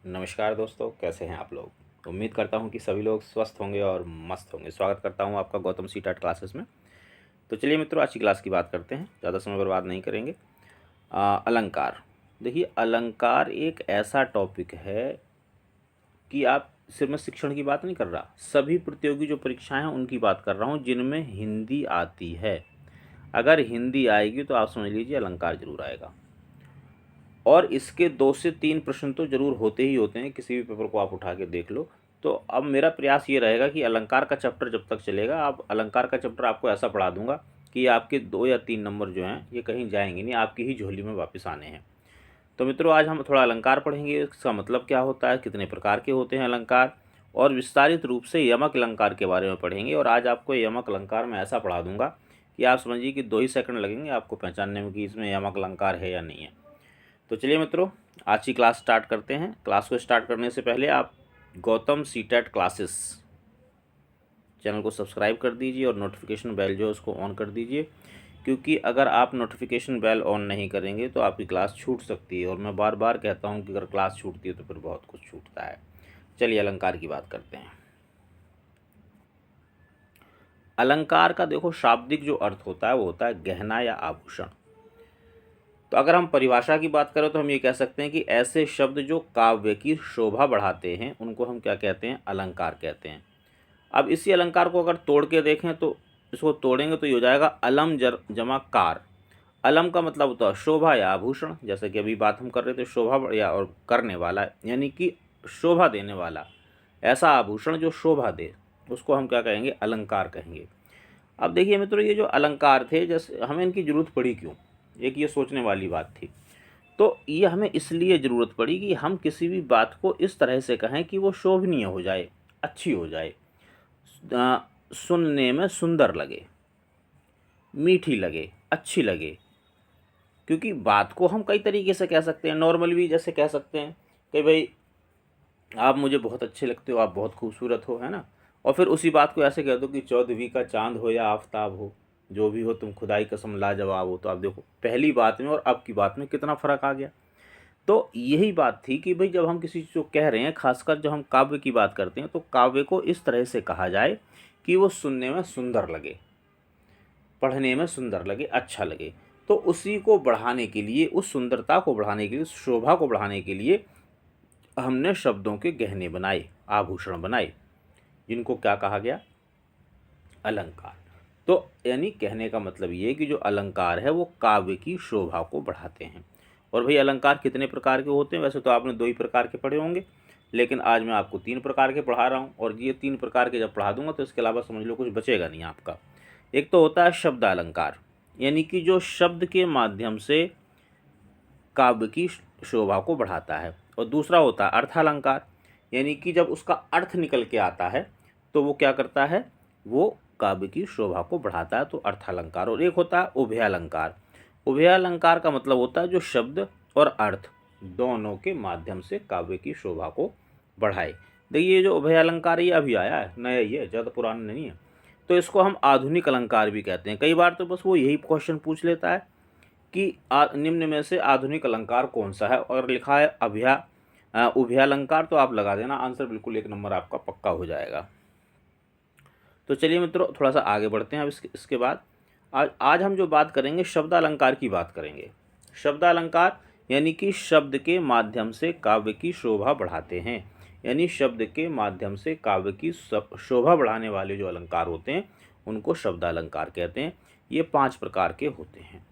नमस्कार दोस्तों, कैसे हैं आप लोग। उम्मीद करता हूं कि सभी लोग स्वस्थ होंगे और मस्त होंगे। स्वागत करता हूं आपका गौतम सी टेट क्लासेस में। तो चलिए मित्रों, आज की क्लास की बात करते हैं, ज़्यादा समय बर्बाद नहीं करेंगे। अलंकार। देखिए, अलंकार एक ऐसा टॉपिक है कि आप सिर्फ मैं शिक्षण की बात नहीं कर रहा, सभी प्रतियोगी जो परीक्षाएं हैं उनकी बात कर रहा हूँ जिनमें हिंदी आती है। अगर हिंदी आएगी तो आप समझ लीजिए अलंकार जरूर आएगा। और इसके 2 से 3 प्रश्न तो ज़रूर होते ही होते हैं, किसी भी पेपर को आप उठा के देख लो। तो अब मेरा प्रयास ये रहेगा कि अलंकार का चैप्टर जब तक चलेगा, आप अलंकार का चैप्टर आपको ऐसा पढ़ा दूंगा कि आपके 2 या 3 नंबर जो हैं ये कहीं जाएंगे नहीं, आपकी ही झोली में वापस आने हैं। तो मित्रों, आज हम थोड़ा अलंकार पढ़ेंगे, इसका मतलब क्या होता है, कितने प्रकार के होते हैं अलंकार, और विस्तारित रूप से यमक अलंकार के बारे में पढ़ेंगे। और आज आपको यमक अलंकार में ऐसा पढ़ा दूंगा कि आप समझिए कि 2 ही सेकंड लगेंगे आपको पहचानने में कि इसमें यमक अलंकार है या नहीं है। तो चलिए मित्रों, आज की क्लास स्टार्ट करते हैं। क्लास को स्टार्ट करने से पहले आप Gautam CTET classes channel को सब्सक्राइब कर दीजिए और नोटिफिकेशन बेल जो है उसको ऑन कर दीजिए, क्योंकि अगर आप नोटिफिकेशन बेल ऑन नहीं करेंगे तो आपकी क्लास छूट सकती है। और मैं बार बार कहता हूं कि अगर क्लास छूटती है तो फिर बहुत कुछ छूटता है। चलिए अलंकार की बात करते हैं। अलंकार का देखो, शाब्दिक जो अर्थ होता है वो होता है गहना या आभूषण। तो अगर हम परिभाषा की बात करें तो हम ये कह सकते हैं कि ऐसे शब्द जो काव्य की शोभा बढ़ाते हैं उनको हम क्या कहते हैं, अलंकार कहते हैं। अब इसी अलंकार को अगर तोड़ के देखें तो इसको तोड़ेंगे तो ये हो जाएगा अलम जमा कार। अलम का मतलब होता है शोभा या आभूषण, जैसे कि अभी बात हम कर रहे थे शोभा या और करने वाला, यानी कि शोभा देने वाला, ऐसा आभूषण जो शोभा दे उसको हम क्या कहेंगे, अलंकार कहेंगे। अब देखिए मित्रों, ये जो अलंकार थे, जैसे हमें इनकी ज़रूरत पड़ी क्यों, एक ये सोचने वाली बात थी। तो ये हमें इसलिए ज़रूरत पड़ी कि हम किसी भी बात को इस तरह से कहें कि वो शोभनीय हो जाए, अच्छी हो जाए, सुनने में सुंदर लगे, मीठी लगे, अच्छी लगे। क्योंकि बात को हम कई तरीके से कह सकते हैं, नॉर्मल भी जैसे कह सकते हैं कि भाई आप मुझे बहुत अच्छे लगते हो, आप बहुत खूबसूरत हो, है ना। और फिर उसी बात को ऐसे कह दो कि चौदहवीं का चांद हो या आफताब हो, जो भी हो तुम खुदाई कसम लाजवाब हो। तो आप देखो पहली बात में और अब की बात में कितना फ़र्क आ गया। तो यही बात थी कि भाई जब हम किसी चीज़ को कह रहे हैं, खासकर जब हम काव्य की बात करते हैं, तो काव्य को इस तरह से कहा जाए कि वो सुनने में सुंदर लगे, पढ़ने में सुंदर लगे, अच्छा लगे। तो उसी को बढ़ाने के लिए, उस सुंदरता को बढ़ाने के लिए, उस शोभा को बढ़ाने के लिए हमने शब्दों के गहने बनाए, आभूषण बनाए, जिनको क्या कहा गया, अलंकार। तो यानी कहने का मतलब ये है कि जो अलंकार है वो काव्य की शोभा को बढ़ाते हैं। और भाई अलंकार कितने प्रकार के होते हैं, वैसे तो आपने 2 ही प्रकार के पढ़े होंगे, लेकिन आज मैं आपको 3 प्रकार के पढ़ा रहा हूँ। और ये 3 प्रकार के जब पढ़ा दूंगा तो इसके अलावा समझ लो कुछ बचेगा नहीं आपका। एक तो होता है शब्द अलंकार, यानी कि जो शब्द के माध्यम से काव्य की शोभा को बढ़ाता है। और दूसरा होता है अर्थालंकार, यानी कि जब उसका अर्थ निकल के आता है तो वो क्या करता है, वो काव्य की शोभा को बढ़ाता है, तो अर्थालंकार। और एक होता है उभयालंकार। उभयालंकार का मतलब होता है जो शब्द और अर्थ दोनों के माध्यम से काव्य की शोभा को बढ़ाए। देखिए ये जो उभयालंकार ये अभी आया है, नया ही है, ज़्यादा पुराना नहीं है। तो इसको हम आधुनिक अलंकार भी कहते हैं। कई बार तो बस वो यही क्वेश्चन पूछ लेता है कि निम्न में से आधुनिक अलंकार कौन सा है, और लिखा है उभयालंकार, तो आप लगा देना, आंसर बिल्कुल 1 नंबर आपका पक्का हो जाएगा। तो चलिए मित्रों, थोड़ा सा आगे बढ़ते हैं। अब इसके बाद आज हम जो बात करेंगे शब्दालंकार की बात करेंगे। शब्दालंकार यानी कि शब्द के माध्यम से काव्य की शोभा बढ़ाते हैं, यानी शब्द के माध्यम से काव्य की शोभा बढ़ाने वाले जो अलंकार होते हैं उनको शब्दालंकार कहते हैं। ये 5 प्रकार के होते हैं।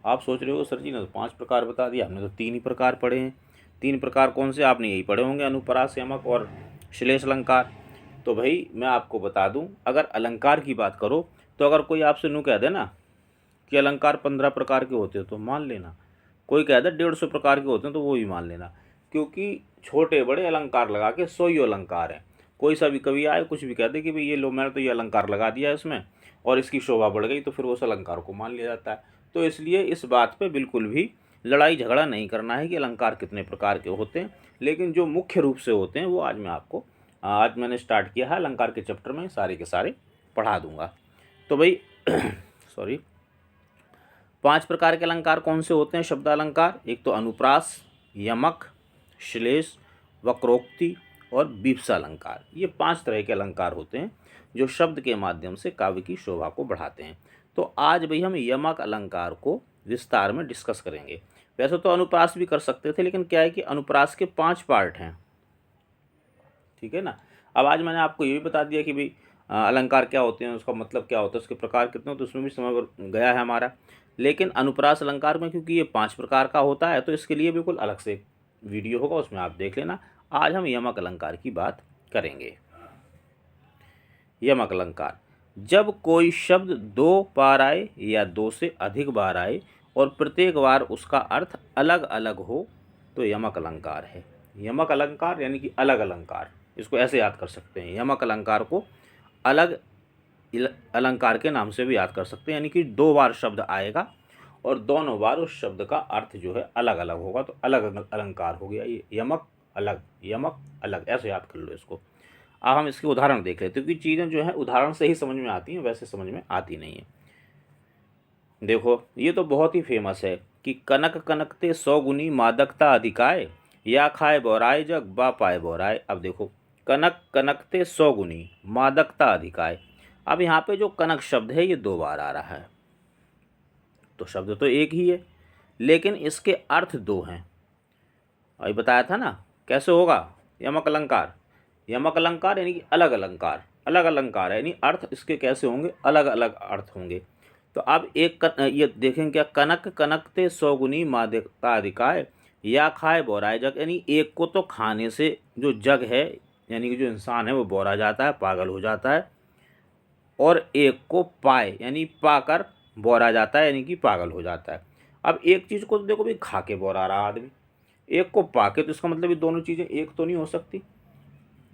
आप सोच रहे हो सर जी ने तो 5 प्रकार बता दिया, हमने तो 3 ही प्रकार पढ़े हैं। 3 प्रकार कौन से, आपने यही पढ़े होंगे, अनुप्रास, यमक और श्लेष अलंकार। तो भाई मैं आपको बता दूं, अगर अलंकार की बात करो तो अगर कोई आपसे यूँ कह दे ना कि अलंकार 15 प्रकार के होते हैं तो मान लेना। कोई कह दे 150 प्रकार के होते हैं तो वो भी मान लेना, क्योंकि छोटे बड़े अलंकार लगा के 100 ही अलंकार हैं। कोई सा भी कवि आए कुछ भी कह दे कि भाई ये लो, मैंने तो ये अलंकार लगा दिया है इसमें और इसकी शोभा बढ़ गई, तो फिर उस अलंकार को मान लिया जाता है। तो इसलिए इस बात पे बिल्कुल भी लड़ाई झगड़ा नहीं करना है कि अलंकार कितने प्रकार के होते हैं, लेकिन जो मुख्य रूप से होते हैं वो आज मैंने स्टार्ट किया है अलंकार के चैप्टर में सारे के सारे पढ़ा दूंगा। तो भाई सॉरी, 5 प्रकार के अलंकार कौन से होते हैं शब्दालंकार। एक तो अनुप्रास, यमक, श्लेष, वक्रोक्ति और बीप्सा अलंकार। ये 5 तरह के अलंकार होते हैं जो शब्द के माध्यम से काव्य की शोभा को बढ़ाते हैं। तो आज भाई हम यमक अलंकार को विस्तार में डिस्कस करेंगे। वैसे तो अनुप्रास भी कर सकते थे, लेकिन क्या है कि अनुप्रास के 5 पार्ट हैं, ठीक है ना। अब आज मैंने आपको ये भी बता दिया कि भाई अलंकार क्या होते हैं, उसका मतलब क्या होता है, उसके प्रकार कितने होते हैं, तो उसमें भी समय गया है हमारा। लेकिन अनुप्रास अलंकार में क्योंकि ये 5 प्रकार का होता है, तो इसके लिए बिल्कुल अलग से वीडियो होगा, उसमें आप देख लेना। आज हम यमक अलंकार की बात करेंगे। यमक अलंकार, जब कोई शब्द 2 बार आए या 2 से अधिक बार आए और प्रत्येक बार उसका अर्थ अलग अलग हो तो यमक अलंकार है। यमक अलंकार यानी कि अलग अलंकार, इसको ऐसे याद कर सकते हैं। यमक अलंकार को अलग अलंकार के नाम से भी याद कर सकते हैं, यानी कि 2 बार शब्द आएगा और दोनों बार उस शब्द का अर्थ जो है अलग अलग होगा, तो अलग अलंकार हो गया। ये यमक अलग, ऐसे याद कर लो इसको। अब हम इसके उदाहरण देख लेते हैं, क्योंकि चीज़ें जो है उदाहरण से ही समझ में आती हैं, वैसे समझ में आती नहीं है। देखो ये तो बहुत ही फेमस है कि कनक कनकते 100 गुनी मादकता अधिकाय, या खाए बोराए जग बा पाए बोराए। अब देखो कनक कनकते 100 गुनी मादकता अधिकाय। अब यहाँ पे जो कनक शब्द है ये 2 बार आ रहा है, तो शब्द तो एक ही है लेकिन इसके अर्थ 2 हैं। अभी बताया था ना कैसे होगा यमक अलंकार। यमक अलंकार यानी कि अलग अलंकार, अलग अलंकार है यानी अर्थ इसके कैसे होंगे, अलग अलग अर्थ होंगे। तो अब ये देखें क्या, कनक कनकते 100 गुनी मादकता अधिकाय, या खाए बोराए जग, यानी एक को तो खाने से जो जग है यानी कि जो इंसान है वो बोरा जाता है, पागल हो जाता है, और एक को पाए यानी पाकर बोरा जाता है यानी कि पागल हो जाता है। अब एक चीज़ को तो देखो भाई खा के बोरा रहा आदमी, एक को पाके, तो इसका मतलब ये दोनों चीज़ें एक तो नहीं हो सकती।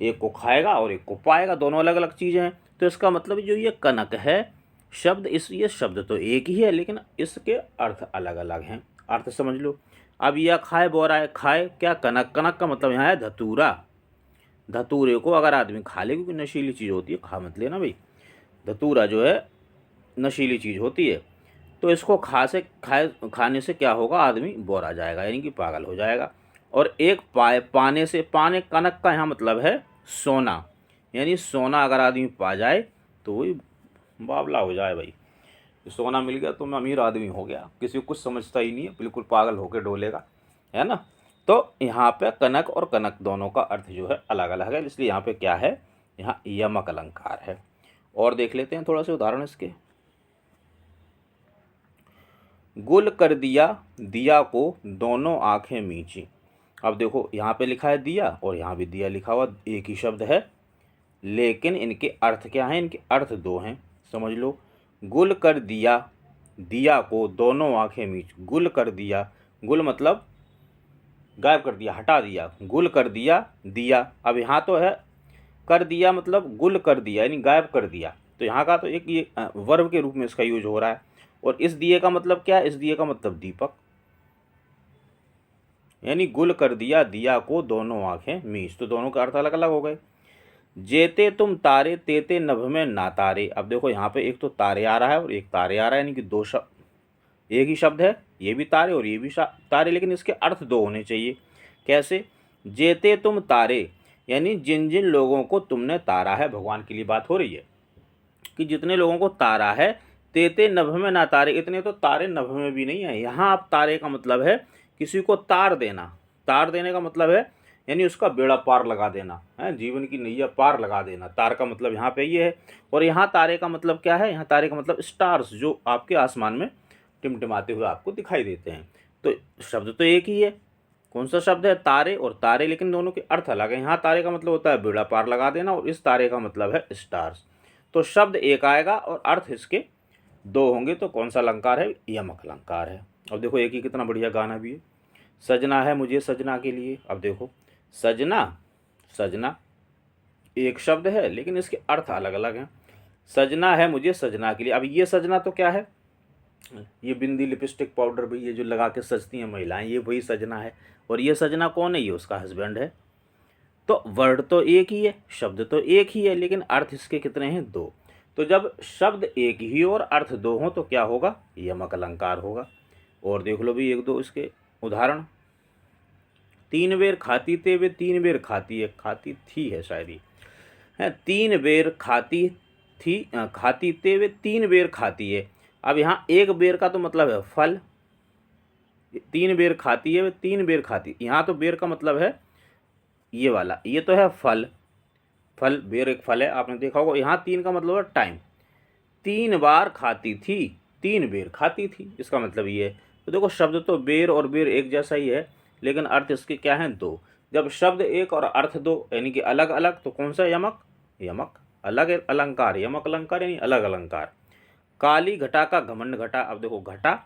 एक को खाएगा और एक को पाएगा, दोनों अलग अलग चीज़ें हैं। तो इसका मतलब जो ये कनक है शब्द, ये शब्द तो एक ही है लेकिन इसके अर्थ अलग अलग हैं। अर्थ समझ लो। अब यह खाए बोरा है, खाए क्या, कनक, कनक का मतलब यहाँ है धतूरा। धतूरे को अगर आदमी खा ले, क्योंकि नशीली चीज़ होती है, खा मत लेना भाई, धतूरा जो है नशीली चीज़ होती है, तो इसको खाने से क्या होगा, आदमी बोरा जाएगा यानी कि पागल हो जाएगा। और एक पाने से, पाने कनक का यहाँ मतलब है सोना, यानी सोना अगर आदमी पा जाए तो वही बावला हो जाए भाई, सोना मिल गया तो मैं अमीर आदमी हो गया, किसी को कुछ समझता ही नहीं है, बिल्कुल पागल होकर डोलेगा, है ना। तो यहाँ पे कनक और कनक दोनों का अर्थ जो है अलग अलग है, इसलिए यहाँ पे क्या है, यहाँ यमक अलंकार है। और देख लेते हैं थोड़ा सा उदाहरण इसके। गुल कर दिया दिया को दोनों आंखें मीची। अब देखो यहाँ पे लिखा है दिया और यहाँ भी दिया लिखा हुआ, एक ही शब्द है लेकिन इनके अर्थ क्या हैं, इनके अर्थ 2 हैं। समझ लो, गुल कर दिया दिया को दोनों आंखें मीच। गुल कर दिया, गुल मतलब गायब कर दिया, हटा दिया, गुल कर दिया दिया। अब यहाँ तो है कर दिया मतलब गुल कर दिया यानी गायब कर दिया, तो यहाँ का तो एक ये वर्ब के रूप में इसका यूज हो रहा है। और इस दिए का मतलब क्या है, इस दिए का मतलब दीपक, यानी गुल कर दिया दिया को दोनों आंखें मीच, तो दोनों का अर्थ अलग अलग हो गए। जेते तुम तारे तेते नभ में ना तारे। अब देखो यहाँ पे एक तो तारे आ रहा है और एक तारे आ रहा है, यानी कि 2 शब्द, एक ही शब्द है, ये भी तारे और ये भी तारे, लेकिन इसके अर्थ 2 होने चाहिए। कैसे, जेते तुम तारे यानी जिन जिन लोगों को तुमने तारा है, भगवान के लिए बात हो रही है कि जितने लोगों को तारा है, तेते नभ में ना तारे, इतने तो तारे नभ में भी नहीं है। यहाँ आप तारे का मतलब है किसी को तार देना, तार देने का मतलब है यानी उसका बेड़ा पार लगा देना है, जीवन की नैया पार लगा देना, तार का मतलब यहाँ पे ये है। और यहाँ तारे का मतलब क्या है, यहाँ तारे का मतलब स्टार्स, जो आपके आसमान में टिमटिमाते हुए आपको दिखाई देते हैं। तो शब्द तो एक ही है, कौन सा शब्द है, तारे और तारे, लेकिन दोनों के अर्थ अलग है। यहाँ तारे का मतलब होता है बेड़ा पार लगा देना और इस तारे का मतलब है स्टार्स। तो शब्द एक आएगा और अर्थ इसके 2 होंगे, तो कौन सा अलंकार है, यमक अलंकार है। अब देखो एक ही कितना बढ़िया गाना भी है, सजना है मुझे सजना के लिए। अब देखो सजना, सजना एक शब्द है लेकिन इसके अर्थ अलग अलग हैं। सजना है मुझे सजना के लिए, अब ये सजना तो क्या है, ये बिंदी लिपस्टिक पाउडर भाई ये जो लगा के सजती हैं महिलाएं, ये वही सजना है। और ये सजना कौन है, ये उसका हस्बैंड है। तो वर्ड तो एक ही है, शब्द तो एक ही है, लेकिन अर्थ इसके कितने हैं, 2। तो जब शब्द एक ही और अर्थ 2 हों तो क्या होगा, यमक अलंकार होगा। और देख लो भी 1-2 इसके उदाहरण। तीन बेर खाती ते वे तीन बेर खाती है, खाती थी है शायद ही है। तीन बेर खाती थी, खाती ते वे तीन बेर खाती है। अब यहाँ एक बेर का तो मतलब है फल, तीन बेर खाती है वे तीन बेर खाती, यहाँ तो बेर का मतलब है ये वाला, ये तो है फल, फल बेर एक फल है, आपने देखा होगा। यहाँ तीन का मतलब है टाइम, तीन बार खाती थी, तीन बेर खाती थी, इसका मतलब ये है। तो देखो शब्द तो बेर और बेर एक जैसा ही है, लेकिन अर्थ इसके क्या हैं दो। जब शब्द एक और अर्थ दो यानी कि अलग अलग, तो कौन सा यमक, यमक अलग अलंकार, यमक अलंकार यानी अलग अलंकार। काली घटा का घमंड घटा, अब देखो घटा,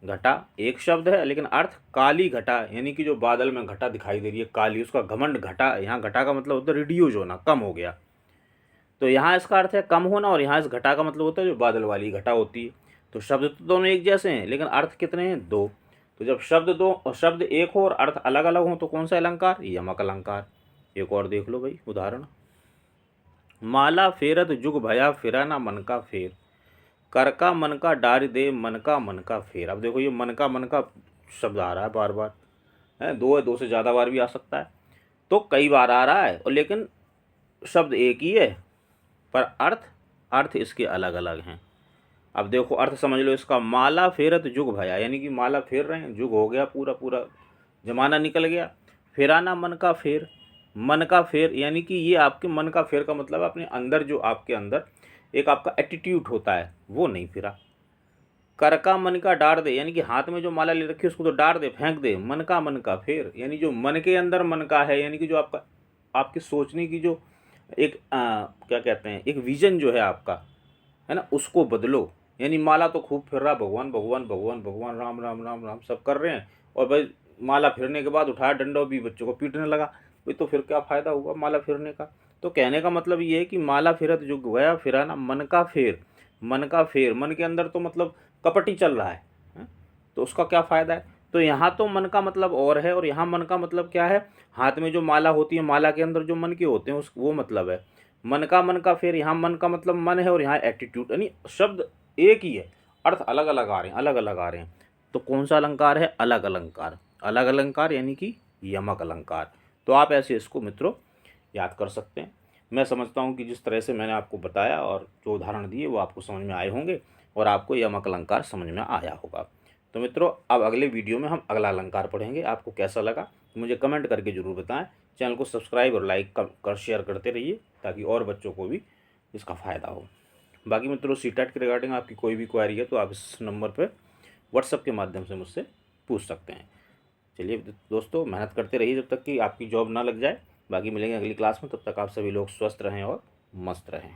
घटा एक शब्द है लेकिन अर्थ काली घटा यानी कि जो बादल में घटा दिखाई दे रही है काली, उसका घमंड घटा, यहाँ घटा का मतलब होता है रिड्यूज होना, कम हो गया। तो यहाँ इसका अर्थ है कम होना, और यहाँ इस घटा का मतलब होता है जो बादल वाली घटा होती है। तो शब्द तो दोनों एक जैसे हैं लेकिन अर्थ कितने हैं, दो। तो जब शब्द दो और शब्द एक हो और अर्थ अलग अलग हो तो कौन सा अलंकार, यमक अलंकार। एक और देख लो भाई उदाहरण, माला फेरत जुग भया फिरा ना मन का फेर, कर का मन का डार दे मन का फेर। अब देखो ये मन का शब्द आ रहा है बार बार, है दो है, दो से ज़्यादा बार भी आ सकता है, तो कई बार आ रहा है और लेकिन शब्द एक ही है पर अर्थ इसके अलग अलग हैं। अब देखो अर्थ समझ लो इसका, माला फेरत जुग भया यानी कि माला फेर रहे हैं, जुग हो गया, पूरा पूरा जमाना निकल गया। फेराना मन का फेर, मन का फेर यानी कि ये आपके मन का फेर का मतलब अपने अंदर, जो आपके अंदर एक आपका एटीट्यूड होता है वो नहीं फिरा। कर का मन का डार दे यानी कि हाथ में जो माला ले रखी है उसको तो डार दे, फेंक दे। मन का फेर यानी जो मन के अंदर मन का है, यानी कि जो आपका आपकी सोचने की जो एक क्या कहते हैं, एक विजन जो है आपका, है ना, उसको बदलो। यानी माला तो खूब फिर रहा, भगवान भगवान भगवान भगवान राम राम राम राम सब कर रहे हैं, और भाई माला फिरने के बाद उठाया डंडा भी बच्चों को पीटने लगा, भाई तो फिर क्या फ़ायदा हुआ माला फिरने का। तो कहने का मतलब ये है कि माला फिरत जो गया फिराना मन का फेर, मन का फेर, मन के अंदर तो मतलब कपटी चल रहा है, हैं? तो उसका क्या फ़ायदा है। तो यहाँ तो मन का मतलब और है, और यहाँ मन का मतलब क्या है, हाथ में जो माला होती है, माला के अंदर जो मन के होते हैं उस वो मतलब है मन का फेर। यहाँ मन का मतलब मन है और यहाँ एटीट्यूड, यानी शब्द एक ही है, अर्थ अलग अलग आ रहे हैं, अलग अलग आ रहे हैं। तो कौन सा अलंकार है, अलग अलंकार, अलग अलंकार यानी कि यमक अलंकार। तो आप ऐसे इसको मित्रों याद कर सकते हैं। मैं समझता हूँ कि जिस तरह से मैंने आपको बताया और जो उदाहरण दिए वो आपको समझ में आए होंगे और आपको यमक अलंकार समझ में आया होगा। तो मित्रों अब अगले वीडियो में हम अगला अलंकार पढ़ेंगे, आपको कैसा लगा मुझे कमेंट करके ज़रूर बताएं। चैनल को सब्सक्राइब और लाइक कर शेयर करते रहिए ताकि और बच्चों को भी इसका फ़ायदा हो। बाकी मित्रों सीटेट के रिगार्डिंग आपकी कोई भी क्वेरी है तो आप इस नंबर पर व्हाट्सएप के माध्यम से मुझसे पूछ सकते हैं। चलिए दोस्तों मेहनत करते रहिए जब तक कि आपकी जॉब ना लग जाए। बाकी मिलेंगे अगली क्लास में, तब तक आप सभी लोग स्वस्थ रहें और मस्त रहें।